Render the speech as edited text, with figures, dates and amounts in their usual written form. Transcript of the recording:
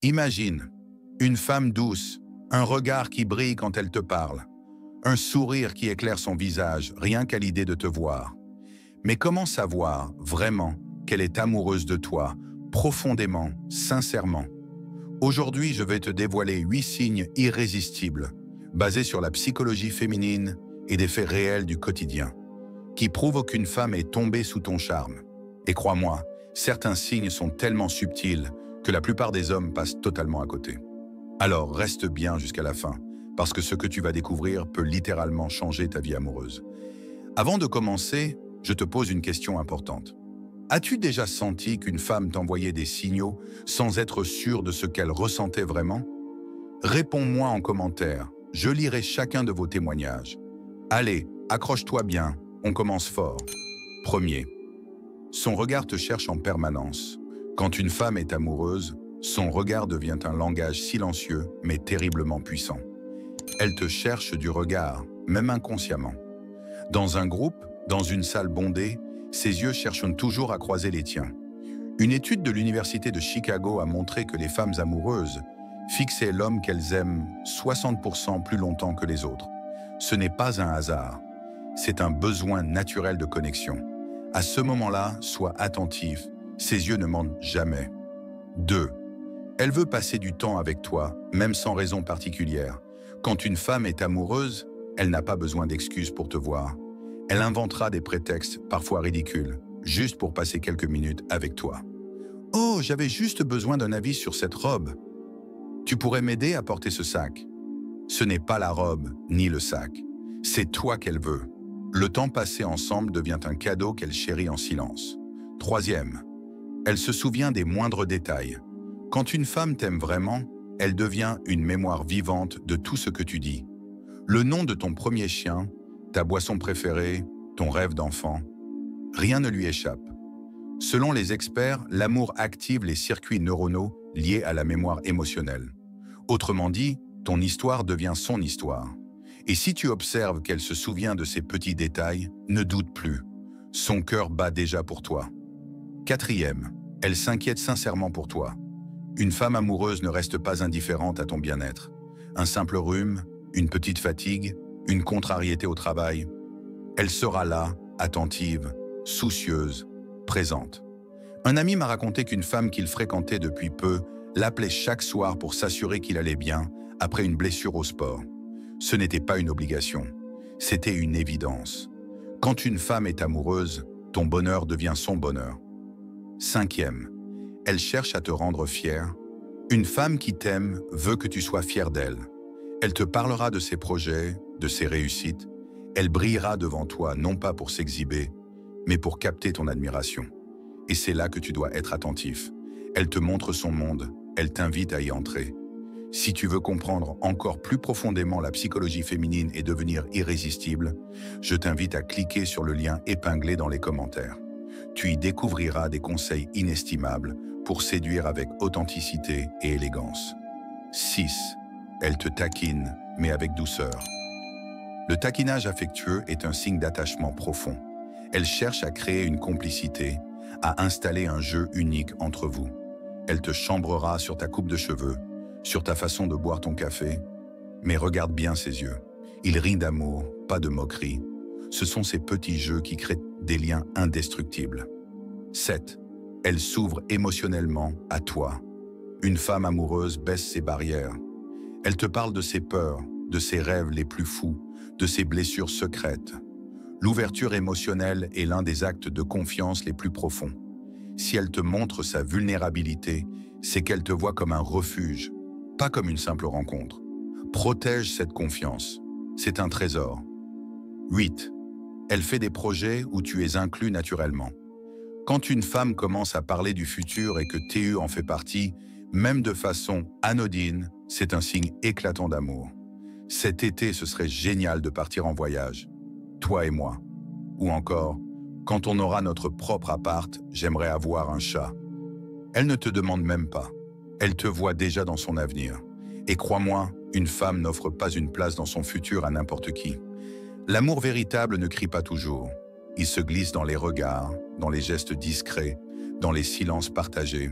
Imagine une femme douce, un regard qui brille quand elle te parle, un sourire qui éclaire son visage rien qu'à l'idée de te voir. Mais comment savoir vraiment qu'elle est amoureuse de toi, profondément, sincèrement? Aujourd'hui, je vais te dévoiler 8 signes irrésistibles, basés sur la psychologie féminine et des faits réels du quotidien, qui prouvent qu'une femme est tombée sous ton charme. Et crois-moi, certains signes sont tellement subtils que la plupart des hommes passent totalement à côté. Alors reste bien jusqu'à la fin, parce que ce que tu vas découvrir peut littéralement changer ta vie amoureuse. Avant de commencer, je te pose une question importante. As-tu déjà senti qu'une femme t'envoyait des signaux sans être sûr de ce qu'elle ressentait vraiment? Réponds-moi en commentaire, je lirai chacun de vos témoignages. Allez, accroche-toi bien, on commence fort. Premier, son regard te cherche en permanence. Quand une femme est amoureuse, son regard devient un langage silencieux mais terriblement puissant. Elle te cherche du regard, même inconsciemment. Dans un groupe, dans une salle bondée, ses yeux cherchent toujours à croiser les tiens. Une étude de l'Université de Chicago a montré que les femmes amoureuses fixaient l'homme qu'elles aiment 60% plus longtemps que les autres. Ce n'est pas un hasard, c'est un besoin naturel de connexion. À ce moment-là, sois attentif, ses yeux ne mentent jamais. 2. Elle veut passer du temps avec toi, même sans raison particulière. Quand une femme est amoureuse, elle n'a pas besoin d'excuses pour te voir. Elle inventera des prétextes, parfois ridicules, juste pour passer quelques minutes avec toi. « Oh, j'avais juste besoin d'un avis sur cette robe. Tu pourrais m'aider à porter ce sac ?» Ce n'est pas la robe, ni le sac. C'est toi qu'elle veut. Le temps passé ensemble devient un cadeau qu'elle chérit en silence. 3e, elle se souvient des moindres détails. Quand une femme t'aime vraiment, elle devient une mémoire vivante de tout ce que tu dis. Le nom de ton premier chien, ta boisson préférée, ton rêve d'enfant, rien ne lui échappe. Selon les experts, l'amour active les circuits neuronaux liés à la mémoire émotionnelle. Autrement dit, ton histoire devient son histoire. Et si tu observes qu'elle se souvient de ces petits détails, ne doute plus. Son cœur bat déjà pour toi. 4e, elle s'inquiète sincèrement pour toi. Une femme amoureuse ne reste pas indifférente à ton bien-être. Un simple rhume, une petite fatigue, une contrariété au travail. Elle sera là, attentive, soucieuse, présente. Un ami m'a raconté qu'une femme qu'il fréquentait depuis peu l'appelait chaque soir pour s'assurer qu'il allait bien après une blessure au sport. Ce n'était pas une obligation, c'était une évidence. Quand une femme est amoureuse, ton bonheur devient son bonheur. 5e, elle cherche à te rendre fier. Une femme qui t'aime veut que tu sois fier d'elle. Elle te parlera de ses projets, de ses réussites. Elle brillera devant toi, non pas pour s'exhiber, mais pour capter ton admiration. Et c'est là que tu dois être attentif. Elle te montre son monde, elle t'invite à y entrer. Si tu veux comprendre encore plus profondément la psychologie féminine et devenir irrésistible, je t'invite à cliquer sur le lien épinglé dans les commentaires. Tu y découvriras des conseils inestimables pour séduire avec authenticité et élégance. 6. Elle te taquine, mais avec douceur. Le taquinage affectueux est un signe d'attachement profond. Elle cherche à créer une complicité, à installer un jeu unique entre vous. Elle te chambrera sur ta coupe de cheveux, sur ta façon de boire ton café, mais regarde bien ses yeux. Il rit d'amour, pas de moquerie. Ce sont ces petits jeux qui créent des liens indestructibles. 7. Elle s'ouvre émotionnellement à toi. Une femme amoureuse baisse ses barrières. Elle te parle de ses peurs, de ses rêves les plus fous, de ses blessures secrètes. L'ouverture émotionnelle est l'un des actes de confiance les plus profonds. Si elle te montre sa vulnérabilité, c'est qu'elle te voit comme un refuge, pas comme une simple rencontre. Protège cette confiance. C'est un trésor. 8. Elle fait des projets où tu es inclus naturellement. Quand une femme commence à parler du futur et que TU en fait partie, même de façon anodine, c'est un signe éclatant d'amour. Cet été, ce serait génial de partir en voyage, toi et moi. Ou encore, quand on aura notre propre appart, j'aimerais avoir un chat. Elle ne te demande même pas. Elle te voit déjà dans son avenir. Et crois-moi, une femme n'offre pas une place dans son futur à n'importe qui. L'amour véritable ne crie pas toujours. Il se glisse dans les regards, dans les gestes discrets, dans les silences partagés.